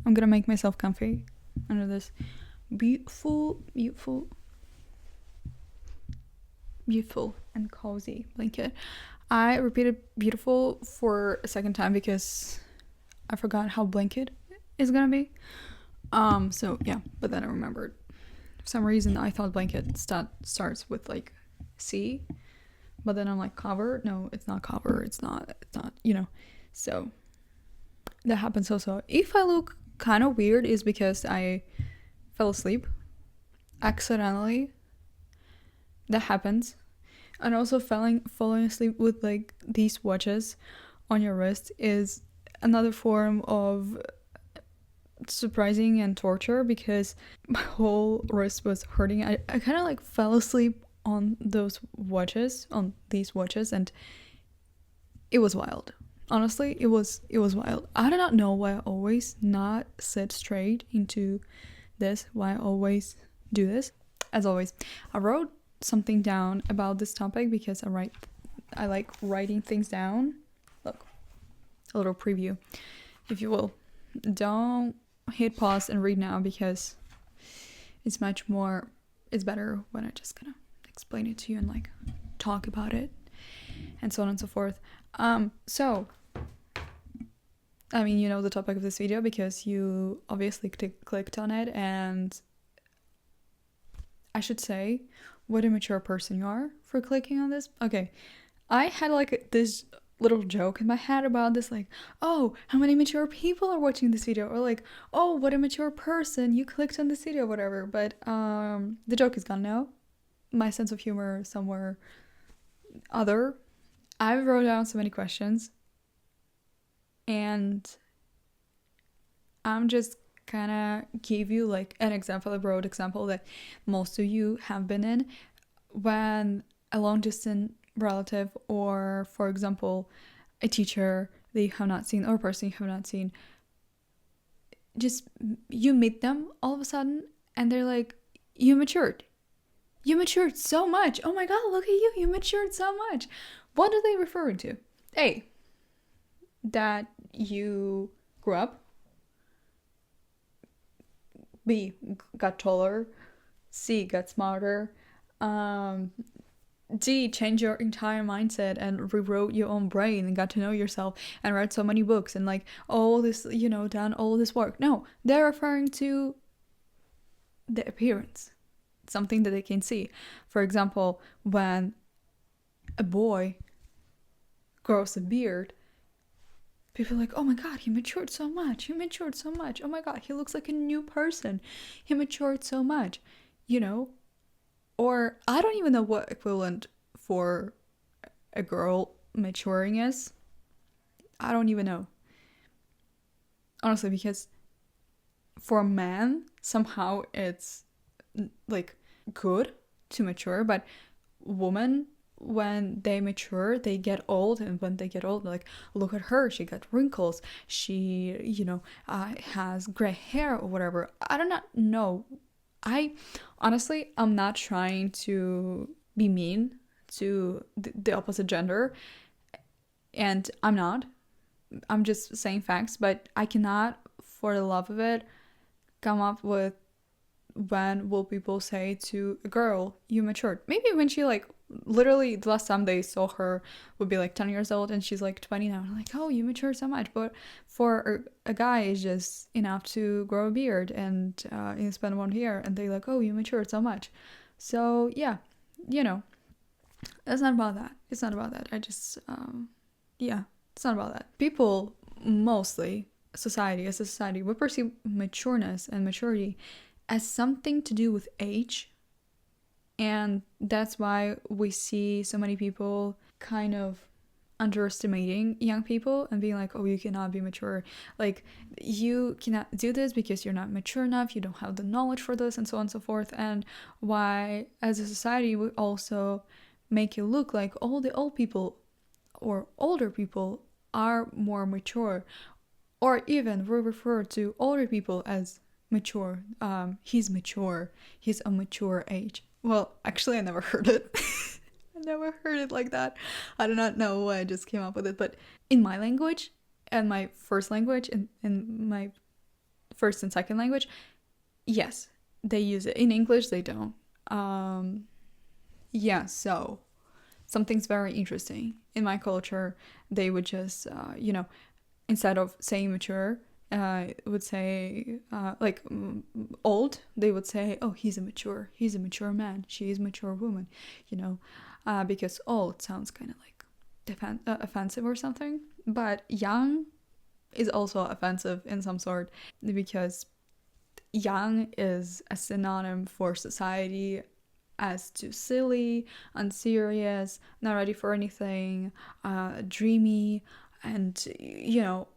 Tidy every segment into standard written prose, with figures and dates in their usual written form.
I'm gonna make myself comfy under this beautiful and cozy blanket. I repeated beautiful for a second time because I forgot how blanket is gonna be. So yeah, but then I remembered. For some reason I thought blanket starts with like C, but then I'm like cover. No, it's not cover. It's not, So that happens also. If I look kind of weird, is because I fell asleep accidentally. That happens. And also falling asleep with like these watches on your wrist is another form of surprising and torture, because my whole wrist was hurting. I kind of like fell asleep on these watches, and it was wild. Honestly, it was wild. I do not know why I always not sit straight into this, why I always do this. As always, I wrote something down about this topic because I like writing things down. Look, a little preview, if you will. Don't hit pause and read now, because it's better when I just kind of explain it to you and like talk about it and so on and so forth. So I mean, you know the topic of this video because you obviously clicked on it, and I should say what a mature person you are for clicking on this. Okay, I had like this little joke in my head about this, like, oh, how many mature people are watching this video, or like, oh, what a mature person, you clicked on this video, whatever. But the joke is gone now. My sense of humor somewhere other. I wrote down so many questions, and I'm just kind of give you like an example, a broad example that most of you have been in, when a long distance relative, or for example a teacher that you have not seen or a person you have not seen, just you meet them all of a sudden and they're like, you matured so much, oh my god, look at you matured so much. What are they referring to? A, that you grew up. B, got taller. C, got smarter. D, change your entire mindset and rewrote your own brain and got to know yourself and read so many books and like all this, done all this work. No, they're referring to the appearance, something that they can see. For example, when a boy grows a beard, people are like, oh my god, he matured so much. Oh my god, he looks like a new person. He matured so much, Or I don't even know what equivalent for a girl maturing is. I don't even know. Honestly, because for a man, somehow it's like good to mature, but women, when they mature, they get old, and when they get old, like, look at her, she got wrinkles, she, has gray hair or whatever. I do not know. I'm not trying to be mean to the opposite gender, and I'm just saying facts, but I cannot, for the love of it, come up with when will people say to a girl, you matured. Maybe when she like, literally the last time they saw her would be like 10 years old and she's like 20 now. I'm like, oh, you matured so much. But for a guy, it's just enough to grow a beard and spend 1 year, and they like, oh, you matured so much. So yeah, it's not about that. I just it's not about that. People, mostly as a society, we perceive matureness and maturity as something to do with age, and that's why we see so many people kind of underestimating young people and being like, oh, you cannot be mature, like, you cannot do this because you're not mature enough, you don't have the knowledge for this, and so on and so forth. And why, as a society, we also make it look like all the old people or older people are more mature, or even we refer to older people as mature. He's mature, he's a mature age. Well, actually, I never heard it. never heard it like that. I do not know why I just came up with it, but in my language and my first language and in my first and second language, yes, they use it. In English, they don't. Yeah, so something's very interesting. In my culture, they would just, instead of saying mature, would say old. They would say, oh, he's a mature man, she is a mature woman, because old sounds kind of like offensive or something. But young is also offensive in some sort, because young is a synonym for society as too silly, unserious, not ready for anything, dreamy, and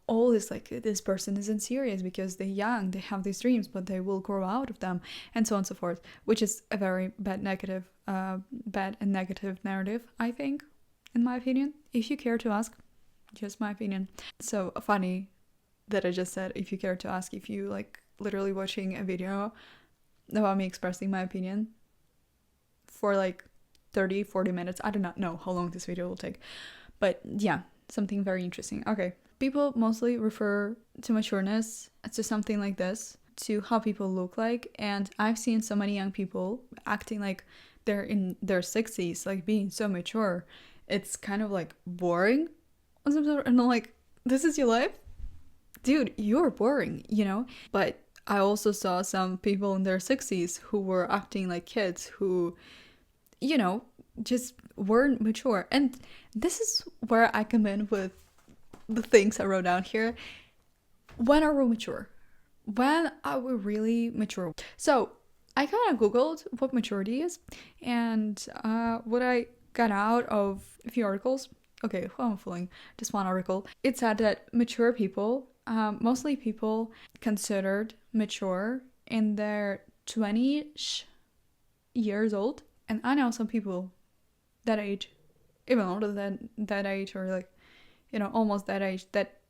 all this, like, this person isn't serious because they're young, they have these dreams, but they will grow out of them, and so on and so forth, which is a very bad and negative narrative, I think, in my opinion. If you care to ask, just my opinion. So funny that I just said, if you care to ask, if you like literally watching a video about me expressing my opinion for like 30-40 minutes. I do not know how long this video will take, but yeah, something very interesting. Okay, people mostly refer to matureness to something like this, to how people look like, and I've seen so many young people acting like they're in their 60s, like being so mature. It's kind of like boring, and I'm like, this is your life? Dude, you're boring, But I also saw some people in their 60s who were acting like kids, who, just weren't mature. And this is where I come in with the things I wrote down here. When are we mature? When are we really mature? So I kind of Googled what maturity is, and what I got out of a few articles. Okay, who am I fooling? Just one article. It said that mature people, mostly people considered mature in their 20-ish years old. And I know some people that age, even older than that age, or like, almost that age, that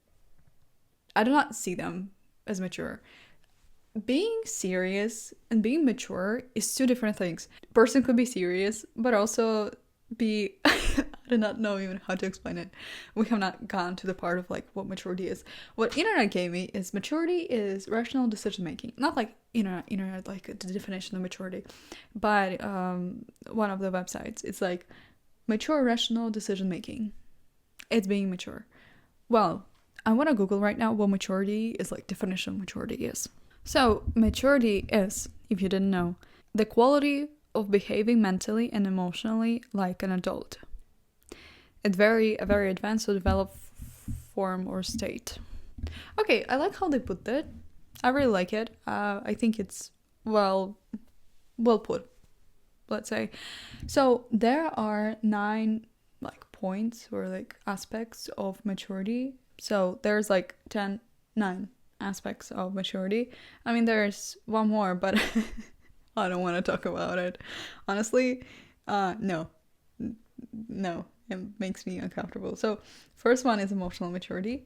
I do not see them as mature. Being serious and being mature is two different things. A person could be serious, but also be I do not know even how to explain it. We have not gone to the part of like what maturity is. What internet gave me is maturity is rational decision making. Not like internet like the definition of maturity, but one of the websites, it's like mature rational decision making. It's being mature. Well, I want to Google right now what maturity is, like definition of maturity is. So maturity is, if you didn't know, the quality of behaving mentally and emotionally like an adult. It's a very advanced or developed form or state. Okay, I like how they put that. I really like it. I think it's well put, let's say. So there are 9 like points or like aspects of maturity. So there's like 9 aspects of maturity. I mean, there's one more, but I don't want to talk about it. Honestly, no, it makes me uncomfortable. So first one is emotional maturity.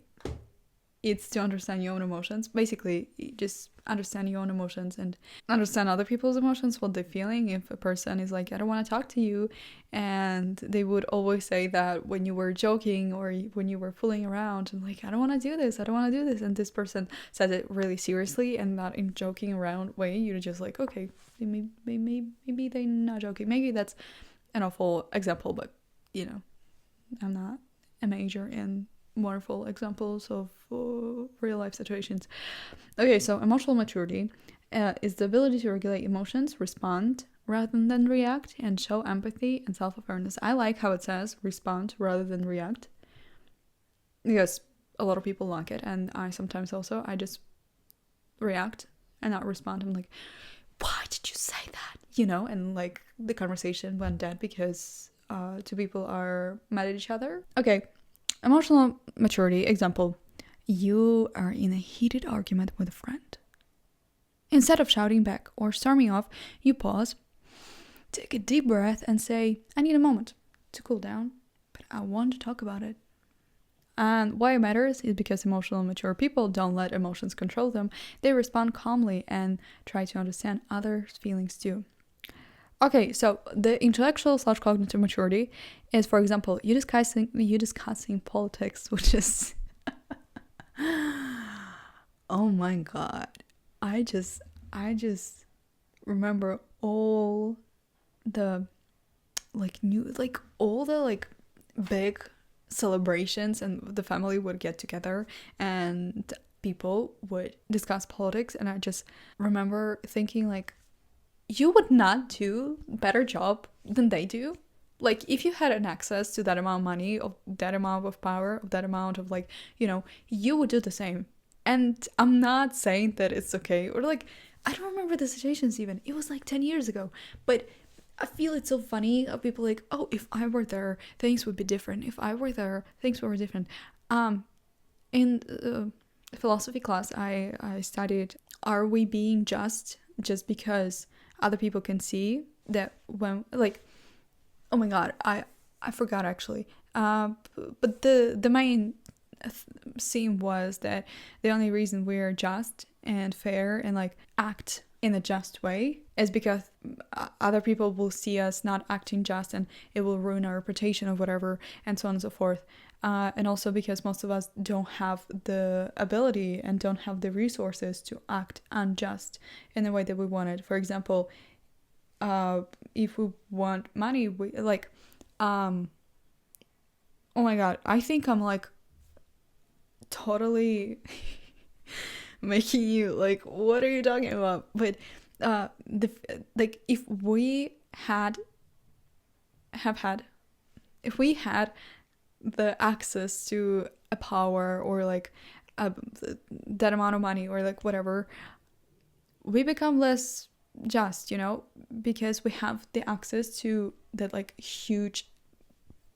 It's to understand your own emotions. Basically, just understand your own emotions and understand other people's emotions, what they're feeling. If a person is like, I don't want to talk to you, and they would always say that when you were joking or when you were fooling around and like, I don't want to do this, and this person says it really seriously and not in joking around way, you're just like, okay, maybe they're not joking. Maybe that's an awful example, but I'm not a major in wonderful examples of real life situations. Okay, so emotional maturity is the ability to regulate emotions, respond rather than react, and show empathy and self-awareness. I like how it says respond rather than react, because a lot of people like it, and I sometimes also, I just react and not respond. I'm like, why did you say that? And like the conversation went dead because two people are mad at each other. Okay, emotional maturity example. You are in a heated argument with a friend. Instead of shouting back or storming off, you pause, take a deep breath, and say, I need a moment to cool down, but I want to talk about it. And why it matters is because emotional mature people don't let emotions control them. They respond calmly and try to understand others' feelings too. Okay, so the intellectual slash cognitive maturity is, for example, you discussing politics, which is oh my god. I just remember all the all the big celebrations, and the family would get together and people would discuss politics, and I just remember thinking like, you would not do better job than they do. Like if you had an access to that amount of money, of that amount of power, of that amount of you would do the same. And I'm not saying that it's okay, or I don't remember the situations even. It was like 10 years ago. But I feel it's so funny of people like, oh, if I were there, things would be different. If I were there, things would be different. In philosophy class, I studied, are we being just because other people can see that when oh my god, I forgot actually. But the main scene was that the only reason we're just and fair and act in a just way is because other people will see us not acting just, and it will ruin our reputation of whatever, and so on and so forth. And also because most of us don't have the ability and don't have the resources to act unjust in the way that we want it. For example, if we want money, we oh my god, I think I'm totally making you what are you talking about? But if we had if we had the access to a power, or that amount of money, or whatever, we become less just, because we have the access to that huge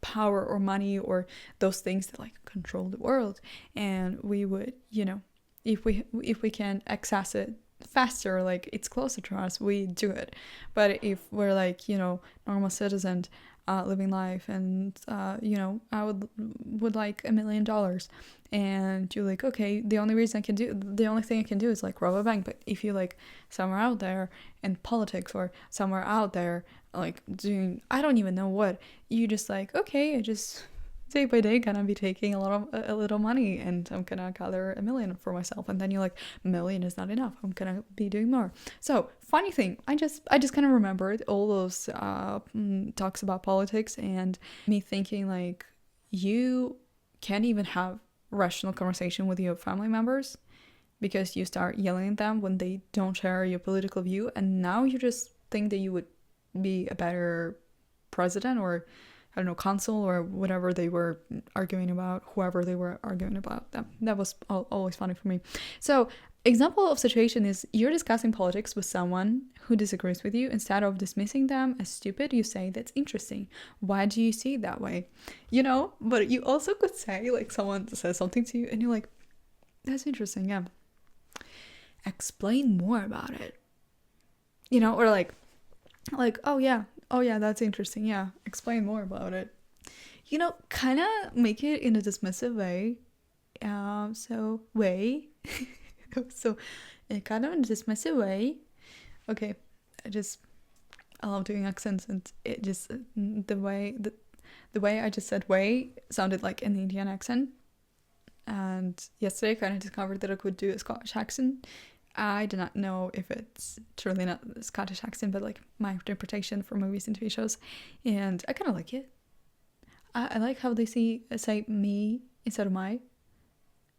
power or money, or those things that control the world. And we would, if we can access it faster, it's closer to us, we do it. But if we're normal citizens, living life, and I would like $1 million, and you're okay, the only thing I can do is rob a bank. But if you somewhere out there in politics, or somewhere out there doing I don't even know what, you just okay, I just day by day gonna be taking a little money, and I'm gonna gather $1 million for myself. And then you're $1 million is not enough, I'm gonna be doing more. So funny thing, I just kind of remembered all those talks about politics, and me thinking you can't even have rational conversation with your family members, because you start yelling at them when they don't share your political view, and now you just think that you would be a better president, or I don't know, consul, or whatever they were arguing about, whoever they were arguing about. That was always funny for me. So example of situation is, you're discussing politics with someone who disagrees with you. Instead of dismissing them as stupid, you say, that's interesting. Why do you see it that way? But you also could say, someone says something to you and you're that's interesting, yeah. Explain more about it. Or oh yeah, that's interesting, yeah, explain more about it. Kind of make it in a dismissive way. So kind of in a dismissive way. Okay, I love doing accents, and it just the way I just said way sounded like an Indian accent. And yesterday I kind of discovered that I could do a Scottish accent. I do not know if it's truly not a Scottish accent, but my interpretation for movies and TV shows, and I kind of like it. I like how they say me instead of my,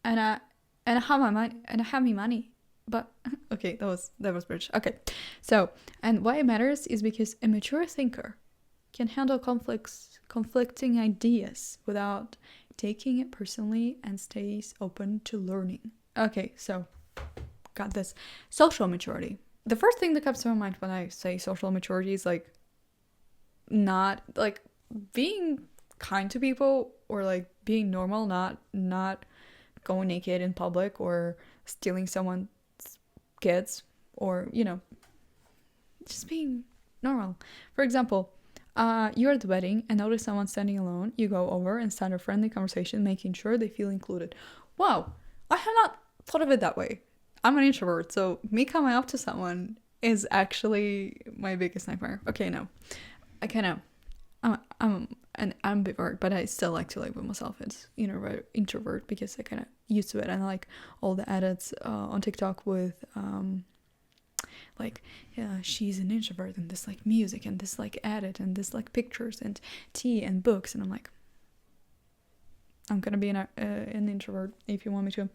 and I have my money, and I have me money. But okay, that was British. Okay, so, and why it matters is because a mature thinker can handle conflicting ideas without taking it personally, and stays open to learning. Okay, so got this. Social maturity. The first thing that comes to my mind when I say social maturity is not being kind to people, or being normal, not going naked in public, or stealing someone's kids, or just being normal. For example, you're at the wedding and notice someone standing alone. You go over and start a friendly conversation, making sure they feel included. Wow, I have not thought of it that way. I'm an introvert, so me coming up to someone is actually my biggest nightmare. Okay, no, I kind of I'm an ambivert, but I still like to label myself as introvert because I kind of used to it, and I like all the edits on TikTok with like, yeah, she's an introvert, and this like music, and this like edit, and this like pictures, and tea and books, and I'm like, I'm gonna be an introvert if you want me to.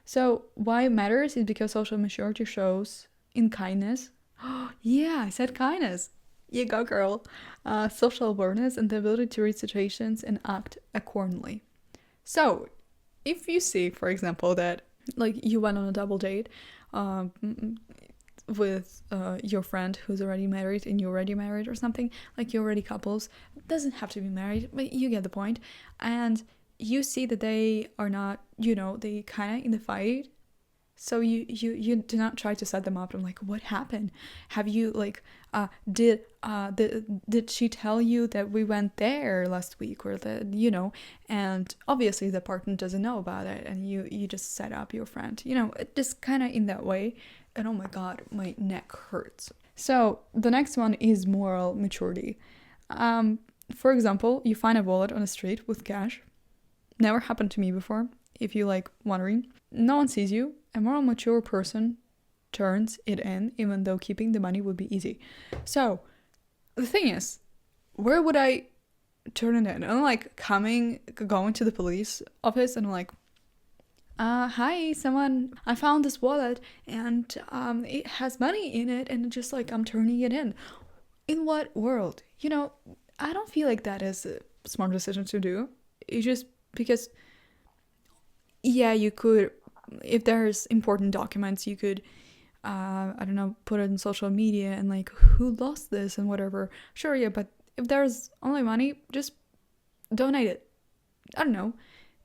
So why it matters is because social maturity shows in kindness. Yeah, I said kindness. You go, girl. Social awareness and the ability to read situations and act accordingly. So, if you see, for example, that like you went on a double date um, with your friend who's already married and you're already married or something, like you're already couples, doesn't have to be married, but you get the point. And you see that they are not, they kind of in the fight. So you do not try to set them up. I'm like, what happened? Have you like did she tell you that we went there last week, or that and obviously the partner doesn't know about it, and you just set up your friend, just kind of in that way. And oh my god, my neck hurts. So the next one is moral maturity. For example, you find a wallet on the street with cash. Never happened to me before, if you like wondering. No one sees you. A moral mature person turns it in, even though keeping the money would be easy. So the thing is, where would I turn it in? I'm like going to the police office, and I'm like, hi, someone, I found this wallet, and it has money in it, and just like I'm turning it in. In what world? I don't feel like that is a smart decision to do. It's just because, yeah, you could, if there's important documents, you could I don't know, put it in social media and like, who lost this and whatever. Sure, yeah, but if there's only money, just donate it. I don't know,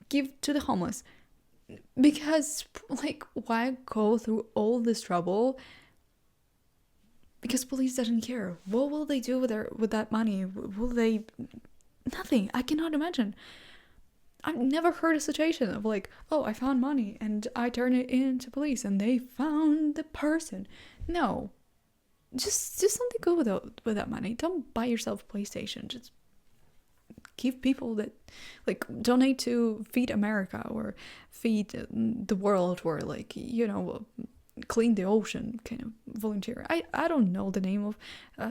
give to the homeless. Because like, why go through all this trouble? Because police doesn't care. What will they do with that money? Will they? Nothing. I cannot imagine. I've never heard a situation of like, oh, I found money and I turned it into police and they found the person. No, just something good with that money. Don't buy yourself a PlayStation. Just give people that, like, donate to Feed America or Feed the World, or like, clean the ocean, kind of volunteer. I don't know the name of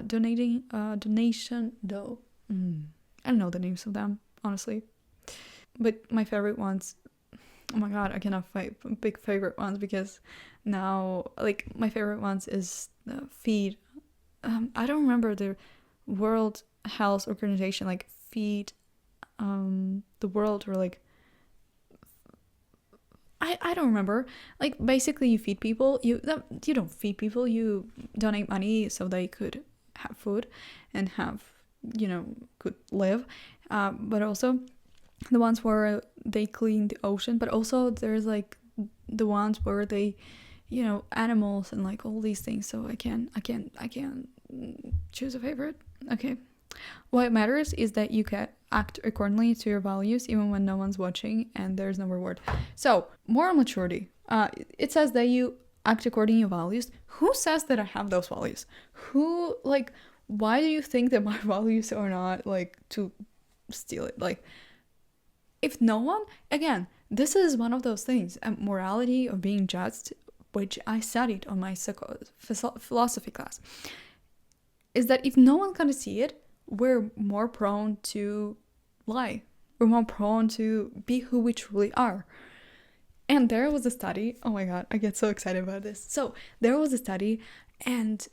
donation though. I don't know the names of them, honestly. But my favorite ones, oh my god, I cannot pick favorite ones, because now, like, my favorite ones is Feed. I don't remember the World Health Organization, like Feed the World, or like, I don't remember. Like, basically you feed people. You don't feed people, you donate money so they could have food and have, could live. But also the ones where they clean the ocean, but also there's like the ones where they, animals and like all these things. So I can't choose a favorite. Okay. What matters is that you can act accordingly to your values even when no one's watching and there's no reward. So moral maturity. It says that you act according to your values. Who says that I have those values? Who, like, why do you think that my values are not like to steal it? Like, if no one, again, this is one of those things, morality of being judged, which I studied on my philosophy class, is that if no one can see it, we're more prone to lie. We're more prone to be who we truly are. And there was a study, oh my god, I get so excited about this. So there was a study, and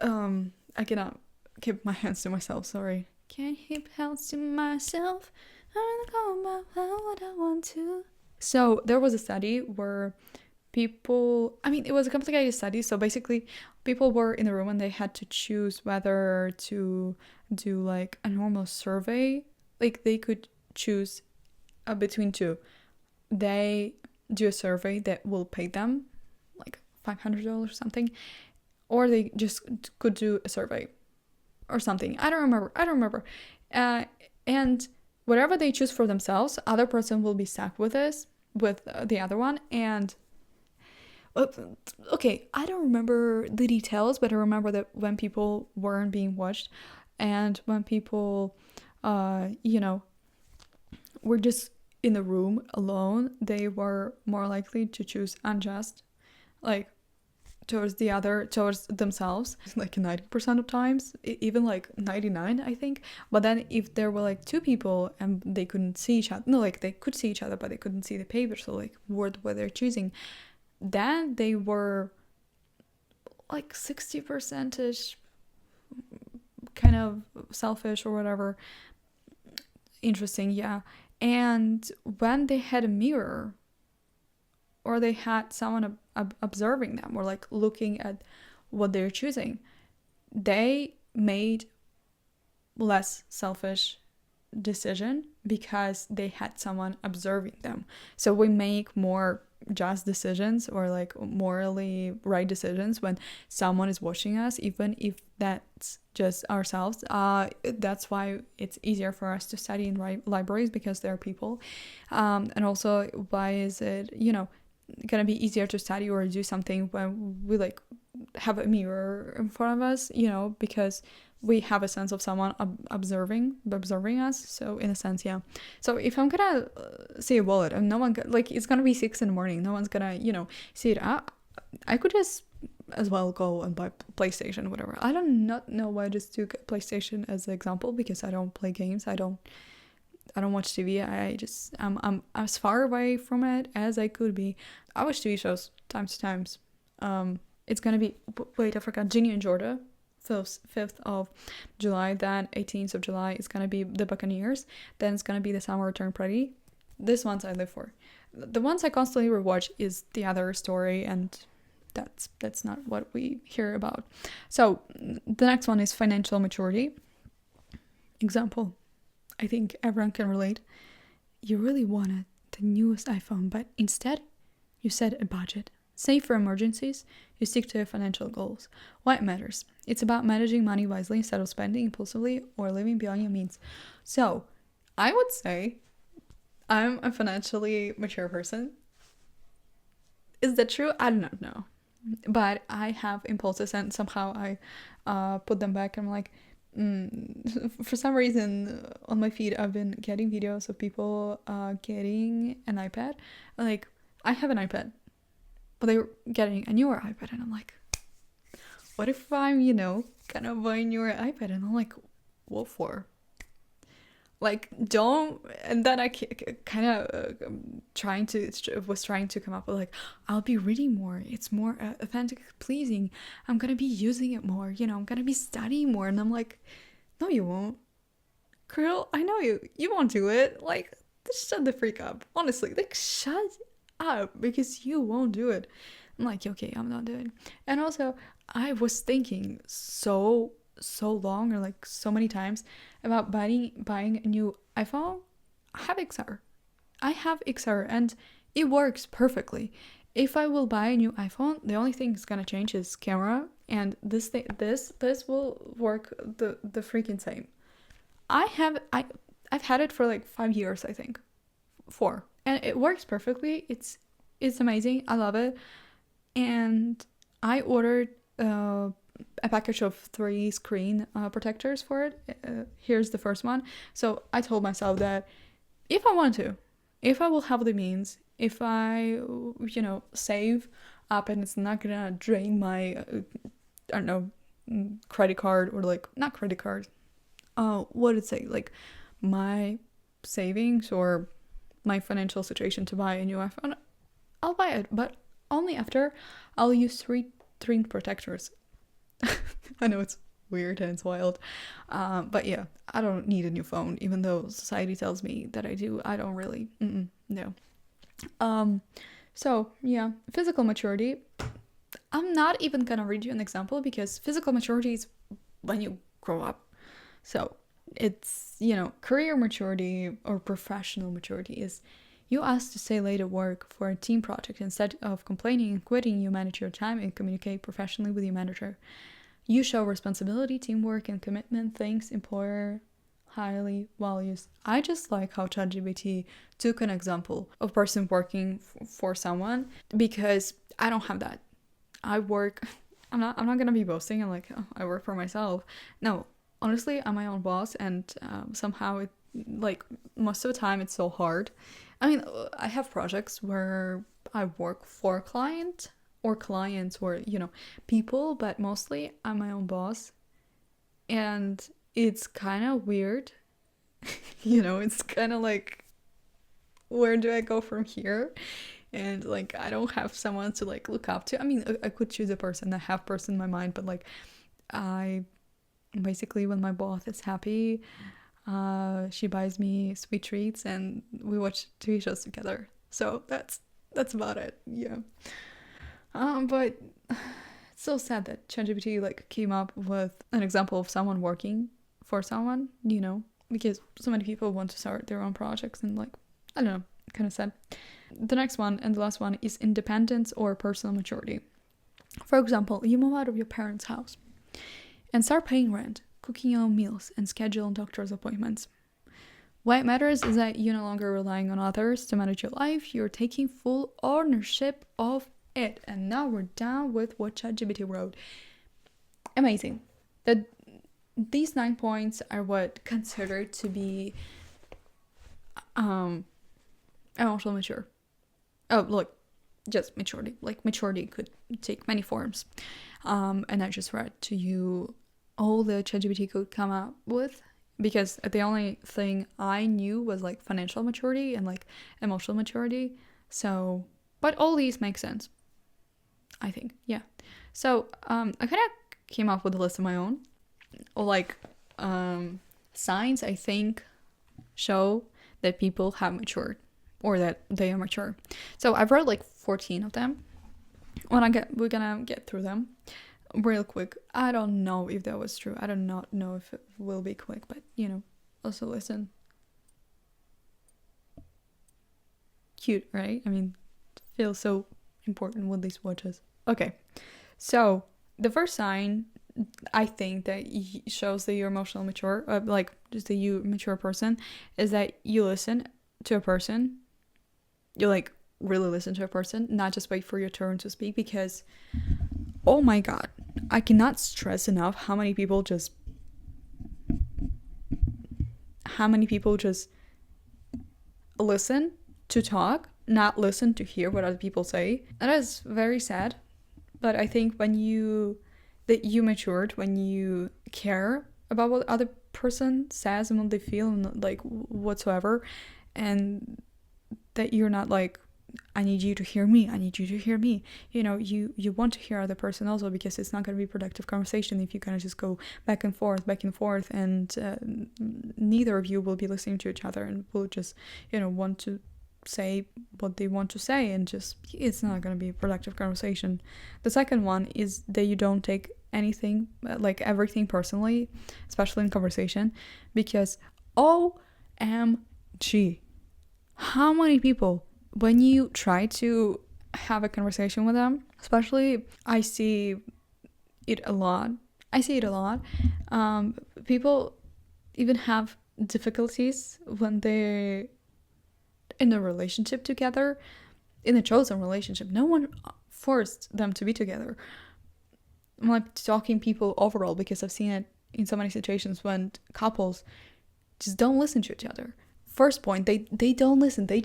I cannot keep my hands to myself, sorry. Can't keep hands to myself. I'm gonna go about what I want to. So there was a study where people, it was a complicated study. So basically people were in the room and they had to choose whether to do like a normal survey. Like, they could choose between two. They do a survey that will pay them like $500 or something, or they just could do a survey or something. I don't remember. And whatever they choose for themselves, other person will be stuck with this, with the other one. And uh, okay, I don't remember the details, but I remember that when people weren't being watched and when people, you know, were just in the room alone, they were more likely to choose unjust, like towards themselves, like 90% of times, even like 99, I think. But then if there were like two people and they couldn't see each other, no, like they could see each other, but they couldn't see the paper, so like what they're choosing, then they were like 60% kind of selfish or whatever. Interesting, yeah. And when they had a mirror or they had someone observing them or like looking at what they're choosing, they made less selfish decision because they had someone observing them. So we make more just decisions or like morally right decisions when someone is watching us, even if that's just ourselves. That's why it's easier for us to study in libraries, because there are people. And also, why is it, gonna be easier to study or do something when we like have a mirror in front of us, because we have a sense of someone observing us. So in a sense, yeah. So if I'm gonna see a wallet and no one like, it's gonna be 6 a.m, no one's gonna see it. I could just as well go and buy PlayStation, whatever. I don't not know why I just took PlayStation as an example, because I don't play games, I don't watch TV. I'm as far away from it as I could be. I watch TV shows times to times. It's gonna be, wait, I forgot, Ginny and Georgia, 5th of July. Then 18th of July is gonna be The Buccaneers. Then it's gonna be The Summer Turned Pretty. This ones I live for. The ones I constantly rewatch is The Other Story, and that's not what we hear about. So the next one is financial maturity. Example, I think everyone can relate. You really wanted the newest iPhone, but instead you set a budget. Save for emergencies, you stick to your financial goals. Why it matters? It's about managing money wisely instead of spending impulsively or living beyond your means. So, I would say I'm a financially mature person. Is that true? I do not know. But I have impulses and somehow I put them back. I'm like, for some reason on my feed I've been getting videos of people getting an iPad. Like, I have an iPad, but they're getting a newer iPad, and I'm like, what if I'm gonna buy a newer iPad? And I'm like, what for? Like, don't. And then I kind of was trying to come up with like, I'll be reading more, it's more authentic, pleasing, I'm gonna be using it more, I'm gonna be studying more. And I'm like, no, you won't, girl. I know you won't do it. Like, just shut the freak up, honestly. Like, shut up, because you won't do it. I'm like, okay, I'm not doing it. And also, I was thinking so long, or like so many times, about buying a new iPhone. I have XR and it works perfectly. If I will buy a new iPhone, the only thing that's gonna change is camera, and this will work the freaking same. I've had it for like 5 years, I think. 4. And it works perfectly. It's amazing. I love it. And I ordered a package of 3 screen protectors for it. Here's the first one. So I told myself that if I want to, if I will have the means, if I save up and it's not gonna drain my I don't know, credit card, or like, not credit card, what did it say, like my savings or my financial situation to buy a new iPhone, I'll buy it, but only after I'll use 3 screen protectors. I know it's weird and it's wild, but yeah, I don't need a new phone, even though society tells me that I do. I don't really. No. So yeah, physical maturity. I'm not even gonna read you an example, because physical maturity is when you grow up. So it's, career maturity or professional maturity is you ask to stay late at work for a team project. Instead of complaining and quitting, you manage your time and communicate professionally with your manager. You show responsibility, teamwork, and commitment, things employer highly values. I just like how ChatGPT took an example of a person working for someone, because I don't have that. I work. I'm not gonna be boasting and like, oh, I work for myself. No, honestly, I'm my own boss, and somehow it, like, most of the time it's so hard. I mean, I have projects where I work for a client or clients or people, but mostly I'm my own boss, and it's kind of weird. It's kind of like, where do I go from here? And like, I don't have someone to like look up to. I mean, I could choose a person, a half person in my mind, but like, I basically, when my boss is happy, she buys me sweet treats and we watch TV shows together. So that's about it. Yeah. But it's so sad that ChatGPT like came up with an example of someone working for someone, because so many people want to start their own projects, and like, I don't know, kind of sad. The next one and the last one is independence or personal maturity. For example, you move out of your parents' house and start paying rent, cooking your own meals, and scheduling doctor's appointments. What matters is that you're no longer relying on others to manage your life, you're taking full ownership of it. And now we're done with what ChatGPT wrote. Amazing. These 9 points are what considered to be emotional mature. Oh, look, just maturity. Like, maturity could take many forms. And I just read to you all the ChatGPT could come up with, because the only thing I knew was like financial maturity and like emotional maturity. So, but all these make sense, I think. Yeah. So I kind of came up with a list of my own, or like signs I think show that people have matured or that they are mature. So I've read like 14 of them. We're gonna get through them real quick. I don't know if that was true. I do not know if it will be quick, but also listen. Cute, right? I mean, it feels so important with these watches. Okay, so the first sign I think that shows that you're emotionally mature, like just that you mature person, is that you listen to a person. You like really listen to a person, not just wait for your turn to speak, because oh my god, I cannot stress enough how many people just listen to talk, not listen to hear what other people say. That is very sad, but I think that you matured when you care about what other person says and what they feel and like whatsoever, and that you're not like, I need you to hear me, I need you to hear me. You want to hear other person also, because it's not going to be productive conversation if you kind of just go back and forth, and neither of you will be listening to each other and will just want to say what they want to say, and just, it's not going to be a productive conversation. The second one is that you don't take anything, like everything, personally, especially in conversation, because OMG, how many people, when you try to have a conversation with them, especially I see it a lot, people even have difficulties when they're in a relationship together, in a chosen relationship. No one forced them to be together. I'm like talking people overall, because I've seen it in so many situations when couples just don't listen to each other. First point, they don't listen. They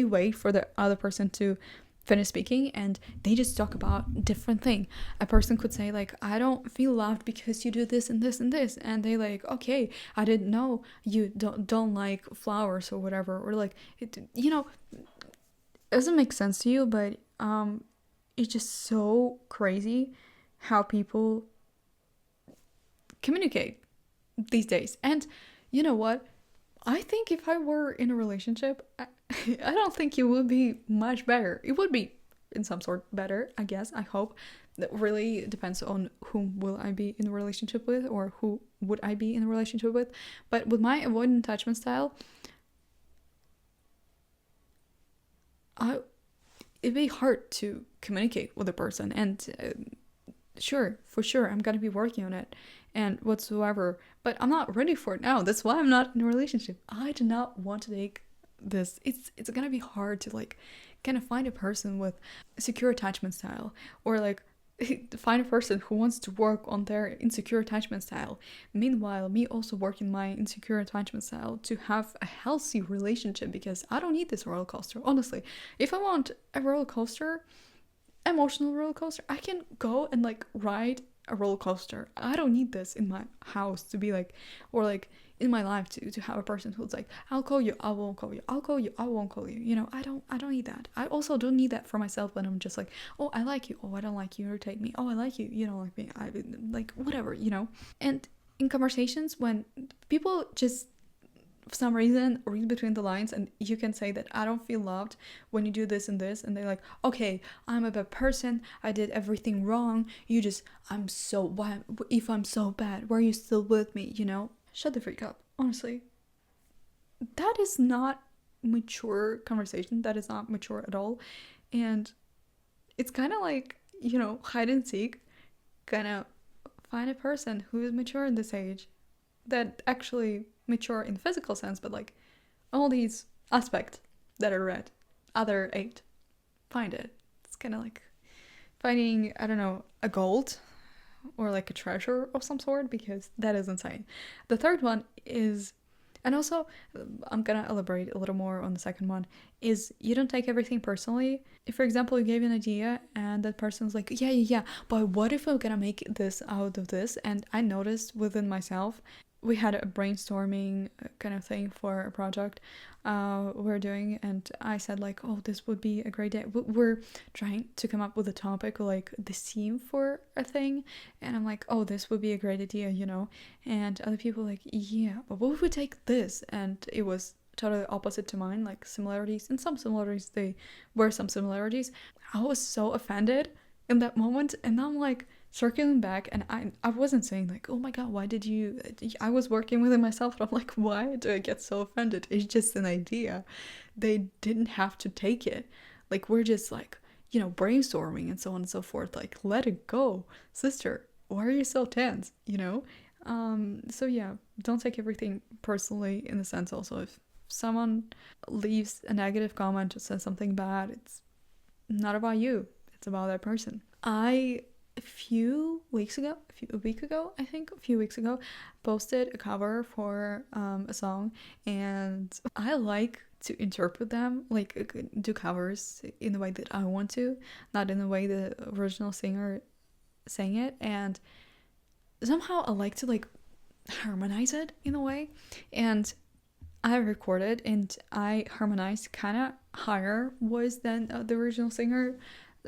wait for the other person to finish speaking, and they just talk about different thing. A person could say like, I don't feel loved because you do this and this and this, and they like, okay, I didn't know you don't like flowers or whatever, or like, it doesn't make sense to you, but it's just so crazy how people communicate these days. And you know what, I think if I were in a relationship, I don't think it would be much better. It would be in some sort better, I guess, I hope. That really depends on whom will I be in a relationship with, or who would I be in a relationship with. But with my avoidant attachment style, it'd be hard to communicate with a person, and sure, for sure, I'm gonna be working on it and whatsoever, but I'm not ready for it now. That's why I'm not in a relationship. I do not want to take this. It's gonna be hard to like kind of find a person with a secure attachment style, or like find a person who wants to work on their insecure attachment style. Meanwhile, me also working my insecure attachment style to have a healthy relationship, because I don't need this roller coaster. Honestly, if I want a roller coaster, emotional roller coaster, I can go and like ride a roller coaster. I don't need this in my house to be like, or like in my life to have a person who's like, I'll call you, I won't call you, I'll call you, I won't call you. You know, I don't need that. I also don't need that for myself when I'm just like, oh, I like you, oh, I don't like you, irritate me, oh, I like you, you don't like me, I like whatever, you know. And in conversations, when people just for some reason read between the lines, and you can say that I don't feel loved when you do this and this, and they're like, okay, I'm a bad person, I did everything wrong, you just, I'm so, why, if I'm so bad, why are you still with me, you know? Shut the freak up. Honestly, that is not mature conversation. That is not mature at all. And it's kind of like, you know, hide and seek, kind of find a person who is mature in this age, that actually mature in the physical sense, but like all these aspects that are read, other 8, find it. It's kind of like finding, I don't know, a gold or like a treasure of some sort, because that is insane. The third one is, and also I'm gonna elaborate a little more on the second one, is you don't take everything personally. If, for example, you gave an idea and that person's like, yeah, but what if I'm gonna make this out of this? And I noticed within myself, we had a brainstorming kind of thing for a project we're doing, and I said like, oh, this would be a great day. We're trying to come up with a topic, like the theme for a thing, and I'm like, oh, this would be a great idea, you know. And other people like, yeah, but what if we take this? And it was totally opposite to mine, like similarities, and some similarities, they were some similarities. I was so offended in that moment, and I'm like circling back, and I wasn't saying like, oh my god, why did you, I was working within myself, and I'm like, why do I get so offended? It's just an idea. They didn't have to take it. Like, we're just like, you know, brainstorming and so on and so forth. Like, let it go, sister. Why are you so tense, you know? So yeah, don't take everything personally, in the sense also, if someone leaves a negative comment or says something bad, it's not about you, it's about that person. A few weeks ago, posted a cover for a song, and I like to interpret them, like do covers in the way that I want to, not in the way the original singer sang it. And somehow I like to like harmonize it in a way, and I recorded and I harmonized kind of higher voice than the original singer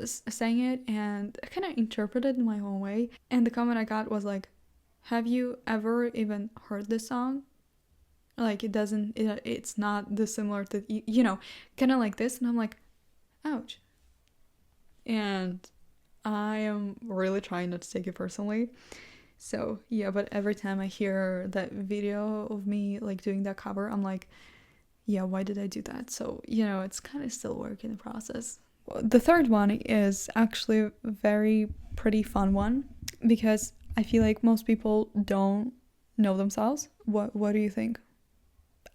sang it, and I kind of interpreted it in my own way. And the comment I got was like, have you ever even heard this song? Like, it's not this similar to, you know, kind of like this. And I'm like, ouch. And I am really trying not to take it personally. So yeah, but every time I hear that video of me like doing that cover, I'm like, yeah, why did I do that? So, you know, it's kind of still work in the process. The third one is actually a very pretty fun one, because I feel like most people don't know themselves. What do you think?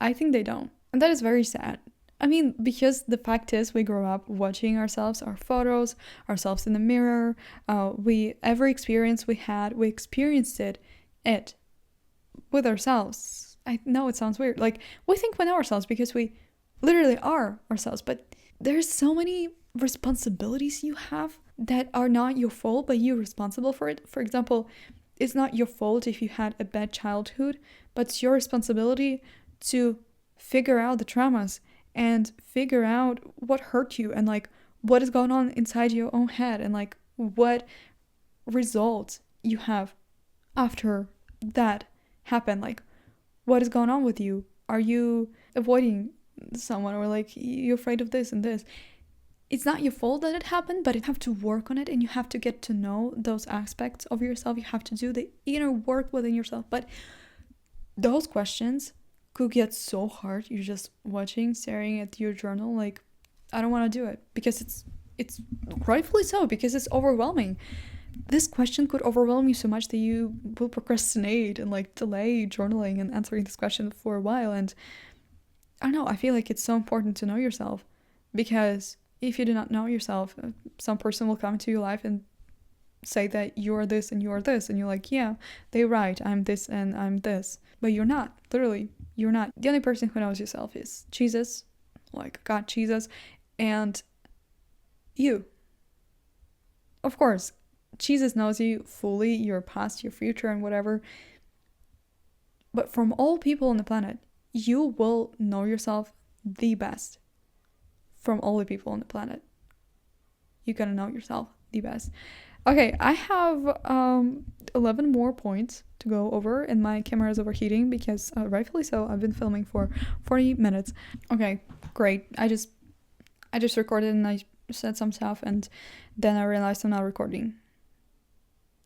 I think they don't. And that is very sad. I mean, because the fact is, we grow up watching ourselves, our photos, ourselves in the mirror. Every experience we had, we experienced it with ourselves. I know it sounds weird. Like, we think we know ourselves because we literally are ourselves, but there's so many responsibilities you have that are not your fault, but you're responsible for it. For example, it's not your fault if you had a bad childhood, but it's your responsibility to figure out the traumas and figure out what hurt you, and like what is going on inside your own head, and like what results you have after that happened. Like, what is going on with you? Are you avoiding someone, or like you're afraid of this and this? It's not your fault that it happened, but you have to work on it, and you have to get to know those aspects of yourself. You have to do the inner work within yourself. But those questions could get so hard. You're just watching, staring at your journal, like, I don't want to do it, because it's rightfully so, because it's overwhelming. this question could overwhelm you so much that you will procrastinate and like delay journaling and answering this question for a while. And I don't know, I feel like it's so important to know yourself, because if you do not know yourself, some person will come into your life and say that you're this and you're this, and you're like, yeah, they're right, I'm this and I'm this, but you're not. Literally, you're not. The only person who knows yourself is Jesus, like God, Jesus, and you. Of course, Jesus knows you fully, your past, your future, and whatever, but from all people on the planet, you will know yourself the best. From all the people on the planet, you gotta know yourself the best. Okay, I have 11 more points to go over, and my camera is overheating because, rightfully so, I've been filming for 40 minutes. Okay, great. I just recorded and I said some stuff, and then I realized I'm not recording.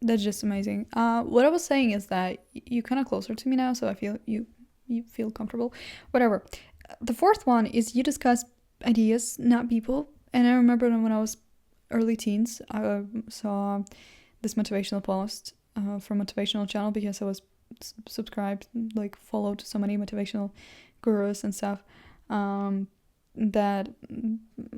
That's just amazing. What I was saying is that you're kind of closer to me now, so I feel you feel comfortable. Whatever. The fourth one is you discuss ideas, not people. And I remember when I was early teens, I saw this motivational post from motivational channel, because I was subscribed, like followed so many motivational gurus and stuff, that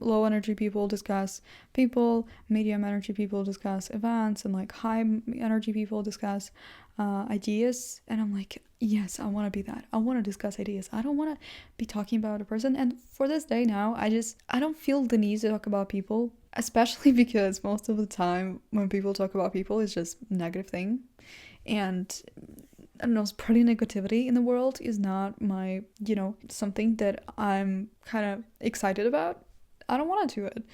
low energy people discuss people, medium energy people discuss events, and like high energy people discuss ideas. And I'm like, yes, I want to be that. I want to discuss ideas. I don't want to be talking about a person. And for this day now, I don't feel the need to talk about people, especially because most of the time when people talk about people, it's just negative thing. And I don't know, spreading negativity in the world is not my, something that I'm kind of excited about. I don't want to do it.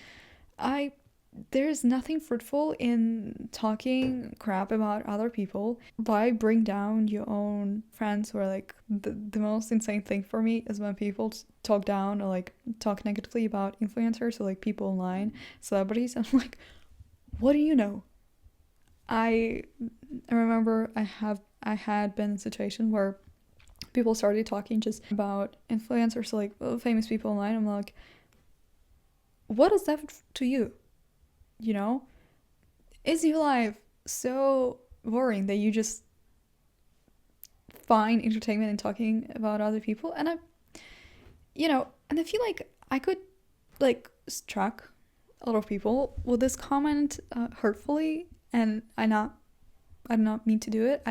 There's nothing fruitful in talking crap about other people. Why bring down your own friends? Or like the most insane thing for me is when people talk down or like talk negatively about influencers or like people online, celebrities. I'm like, what do you know? I remember I had been in a situation where people started talking just about influencers, so like famous people online. I'm like, what is that to you? Is your life so boring that you just find entertainment in talking about other people? And and I feel like I could like struck a lot of people with this comment hurtfully, and I do not mean to do it.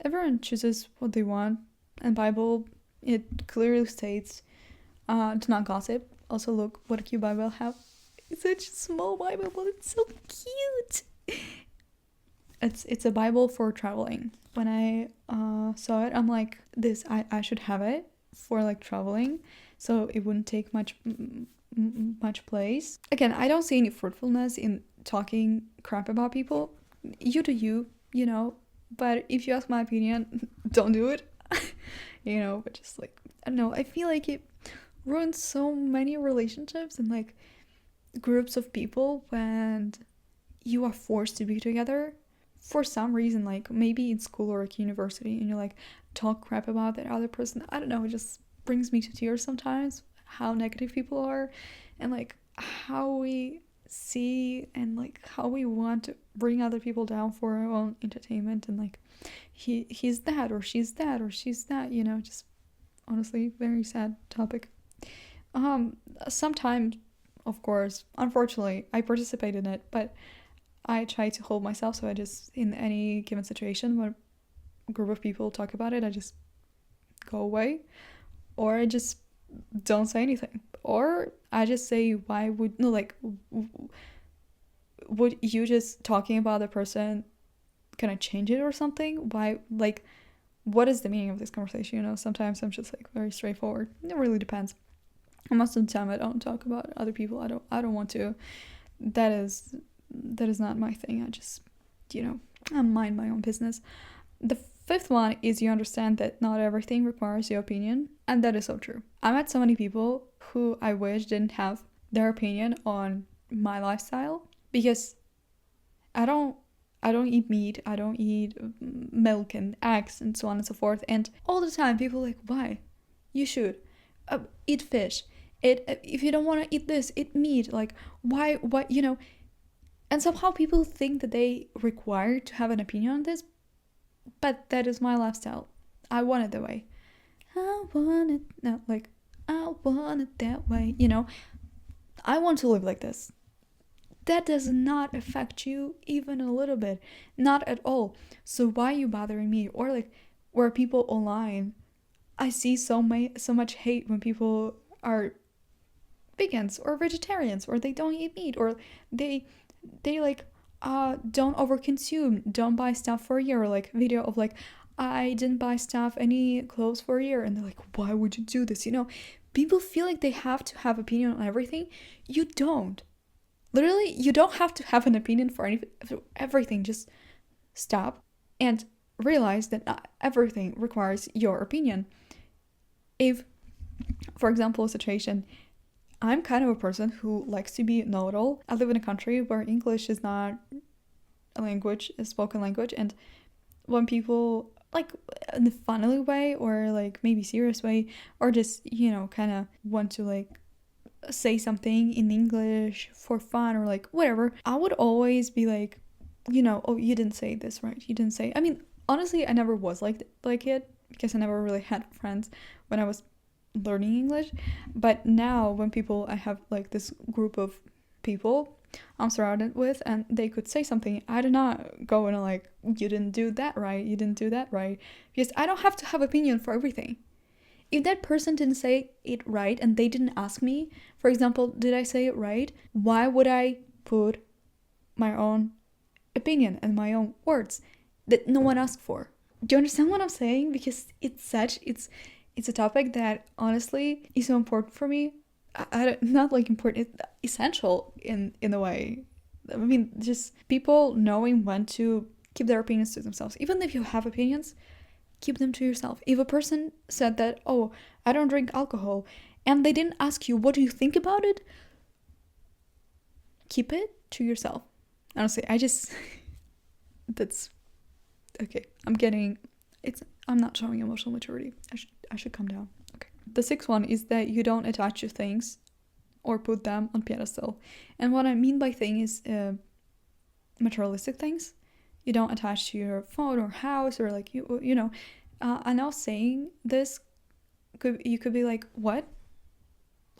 Everyone chooses what they want, and Bible, it clearly states to not gossip. Also, look what a cute Bible I have. It's such a small Bible, but it's so cute. It's a Bible for traveling. When I saw it, I'm like, I should have it for like traveling, so it wouldn't take much place. Again, I don't see any fruitfulness in talking crap about people. You do you, but if you ask my opinion, don't do it. But just like, I don't know, I feel like it ruins so many relationships and like groups of people when you are forced to be together for some reason, like maybe in school or like university, and you like talk crap about that other person. I don't know, it just brings me to tears sometimes, how negative people are, and like how we see and like how we want to bring other people down for our own entertainment, and like he's that or she's that or she's that, just honestly very sad topic. Sometimes, of course, unfortunately, I participate in it, but I try to hold myself. So I just, in any given situation where a group of people talk about it, I just go away, or I just don't say anything, or I just say, would you just talking about the person kind of change it or something? Why, like, what is the meaning of this conversation? Sometimes I'm just like very straightforward. It really depends. Most of the time I don't talk about other people. I don't want to. That is not my thing. I just, I mind my own business. The fifth one is you understand that not everything requires your opinion, and that is so true. I met so many people who I wish didn't have their opinion on my lifestyle, because I don't eat meat, I don't eat milk and eggs and so on and so forth, and all the time people are like, why? You should eat fish. If you don't want to eat this, eat meat. Like, why, And somehow people think that they require to have an opinion on this, but that is my lifestyle. I want it that way. I want it, no, like, I want it that way, you know? I want to live like this. That does not affect you even a little bit. Not at all. So why are you bothering me? Or like, where people online, I see so much hate when people are vegans or vegetarians, or they don't eat meat, or they like don't overconsume, don't buy stuff for a year, or like video of like, I didn't buy stuff, any clothes for a year, and they're like, why would you do this? You know, people feel like they have to have opinion on everything. You don't. Literally, you don't have to have an opinion for everything. Just stop and realize that not everything requires your opinion. If, for example, a situation, I'm kind of a person who likes to be know-it-all. I live in a country where English is not a language, a spoken language, and when people, like, in a funny way or like maybe serious way, or just, you know, kind of want to like say something in English for fun or like whatever, I would always be like, you know, oh, you didn't say this right, you didn't say. I mean, honestly, I never was like it, because I never really had friends when I was learning English. But now when people, I have like this group of people I'm surrounded with, and they could say something, I do not go and like, you didn't do that right, you didn't do that right, because I don't have to have opinion for everything. If that person didn't say it right and they didn't ask me, for example, did I say it right? Why would I put my own opinion and my own words that no one asked for? Do you understand what I'm saying? Because it's a topic that honestly is so important for me. Not like important, it's essential in a way. I mean, just people knowing when to keep their opinions to themselves. Even if you have opinions, keep them to yourself. If a person said that, oh, I don't drink alcohol, and they didn't ask you what do you think about it, keep it to yourself. Honestly, I just that's okay. I'm not showing emotional maturity. I should calm down. Okay. The sixth one is that you don't attach to things or put them on pedestal. And what I mean by thing is materialistic things. You don't attach to your phone or house, or like you know. I know saying this, you could be like, what?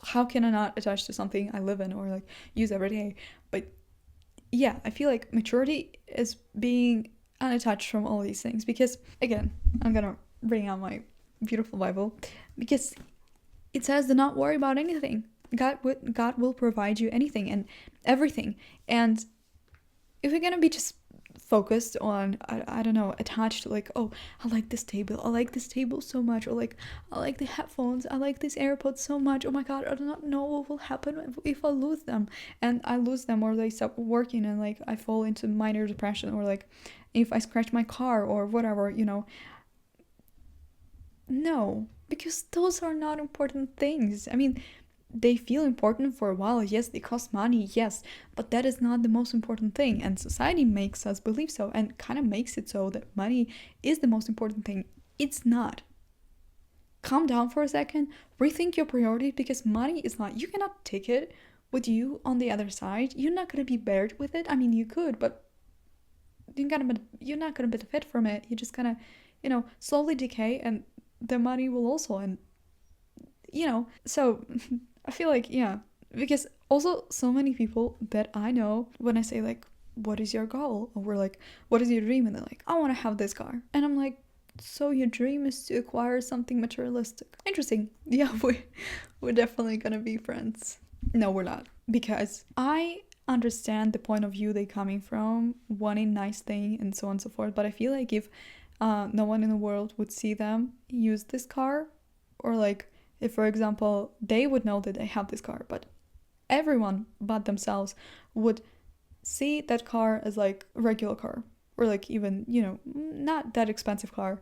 How can I not attach to something I live in or like use every day? But yeah, I feel like maturity is being unattached from all these things. Because again, I'm gonna bring out my beautiful Bible, because it says to not worry about anything. God will provide you anything and everything. And if you're gonna be just focused on, I don't know, attached to like, oh, I like this table so much, or like, I like the headphones, I like these AirPods so much, oh my god, I do not know what will happen if I lose them, and I lose them, or they stop working, and like I fall into minor depression, or like if I scratch my car or whatever, you know. No, because those are not important things. I mean, they feel important for a while, yes, they cost money, yes, but that is not the most important thing. And society makes us believe so, and kind of makes it so that money is the most important thing. It's not. Calm down for a second, rethink your priorities, because money is not, you cannot take it with you on the other side. You're not going to be buried with it. I mean, you could, but you're not going to benefit from it. You're just going to, you know, slowly decay, and the money will also, and you know, so I feel like, yeah, because also so many people that I know, when I say like, what is your goal? Or we're like, what is your dream? And they're like, I want to have this car. And I'm like, so your dream is to acquire something materialistic. Interesting. Yeah, we're definitely gonna be friends. No, we're not. Because I understand the point of view they're coming from, wanting nice thing and so on and so forth. But I feel like if no one in the world would see them use this car, or like, if, for example, they would know that they have this car, but everyone but themselves would see that car as like a regular car, or like even, you know, not that expensive car,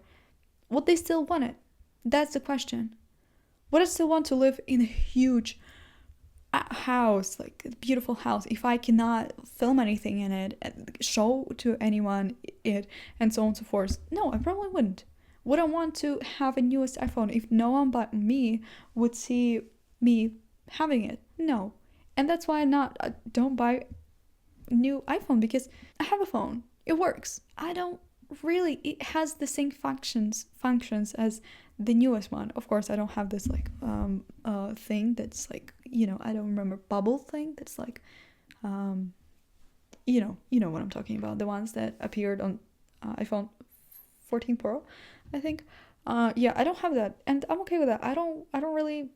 would they still want it? That's the question. Would I still want to live in a huge house, like a beautiful house, if I cannot film anything in it and show to anyone it, and so on and so forth? No, I probably wouldn't. Would I want to have a newest iPhone if no one but me would see me having it? No. And that's why I don't buy new iPhone because I have a phone. It works. I don't really, it has the same functions as the newest one. Of course, I don't have this like thing that's like, I don't remember, bubble thing that's like you know what I'm talking about, the ones that appeared on iPhone 14 Pro, I think. Yeah, I don't have that, and I'm okay with that. I don't really,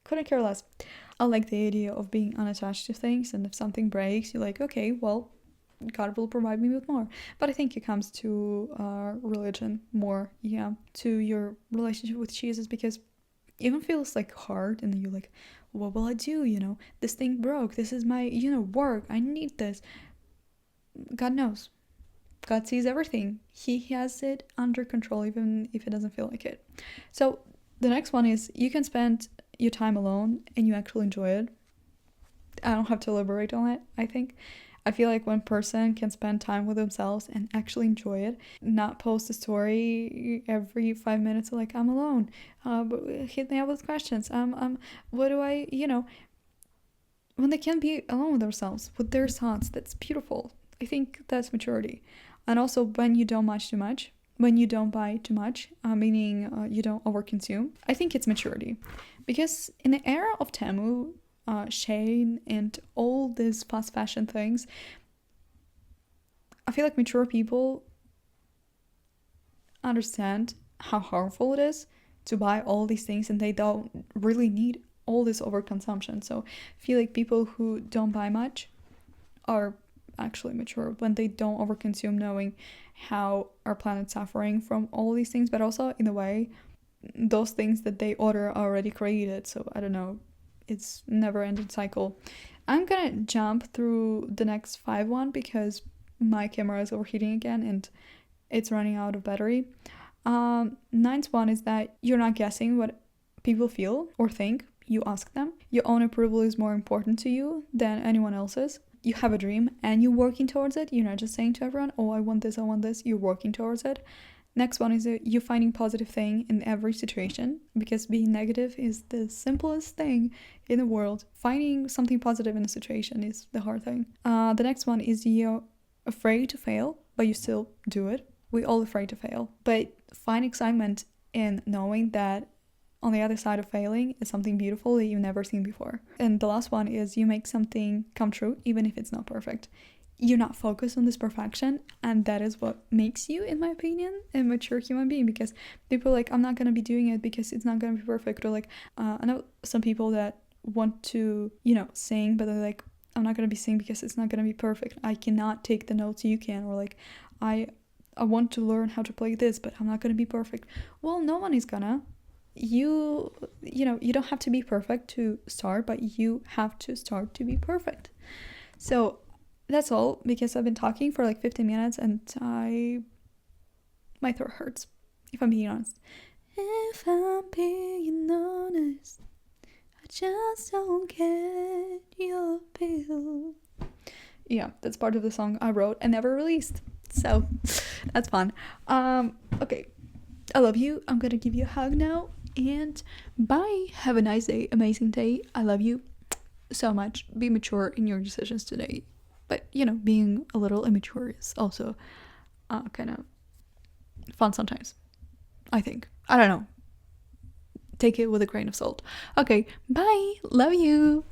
couldn't care less. I like the idea of being unattached to things, and if something breaks, you're like, okay, well, God will provide me with more. But I think it comes to religion more, yeah, to your relationship with Jesus, because even feels like hard, and then you're like, what will I do? This thing broke. This is my, work. I need this. God knows. God sees everything. He has it under control, even if it doesn't feel like it. So the next one is you can spend your time alone and you actually enjoy it. I don't have to elaborate on it, I think. I feel like one person can spend time with themselves and actually enjoy it, not post a story every 5 minutes like, I'm alone, but hit me up with questions, what do I, when they can be alone with themselves, with their thoughts. That's beautiful. I think that's maturity. And also, when you don't too much, when you don't buy too much, meaning you don't overconsume, I think it's maturity. Because in the era of Temu, Shein, and all these fast fashion things, I feel like mature people understand how harmful it is to buy all these things, and they don't really need all this overconsumption. So I feel like people who don't buy much are actually mature when they don't overconsume, knowing how our planet's suffering from all these things, but also in a way those things that they order are already created. So I don't know, it's never ending cycle. I'm gonna jump through the next 5 because my camera is overheating again and it's running out of battery. Ninth one is that you're not guessing what people feel or think. You ask them. Your own approval is more important to you than anyone else's. You have a dream and you're working towards it. You're not just saying to everyone, oh, I want this, I want this. You're working towards it. Next one is that you're finding positive thing in every situation, because being negative is the simplest thing in the world. Finding something positive in a situation is the hard thing. The next one is you're afraid to fail, but you still do it. We're all afraid to fail, but find excitement in knowing that on the other side of failing is something beautiful that you've never seen before. And the last one is you make something come true, even if it's not perfect. You're not focused on this perfection, and that is what makes you, in my opinion, a mature human being. Because people are like, I'm not gonna be doing it because it's not gonna be perfect, or like I know some people that want to sing, but they're like, I'm not gonna be singing because it's not gonna be perfect. I cannot take the notes you can, or like I want to learn how to play this, but I'm not gonna be perfect. Well, no one is gonna. You don't have to be perfect to start, but you have to start to be perfect. So that's all, because I've been talking for like 15 minutes and my throat hurts, if I'm being honest. If I'm being honest, I just don't get your pill. Yeah, that's part of the song I wrote and never released. So that's fun. Okay. I love you. I'm gonna give you a hug now. And bye. Have a nice day. Amazing day. I love you so much. Be mature in your decisions today. But, being a little immature is also kind of fun sometimes, I think. I don't know. Take it with a grain of salt. Okay, bye. Love you.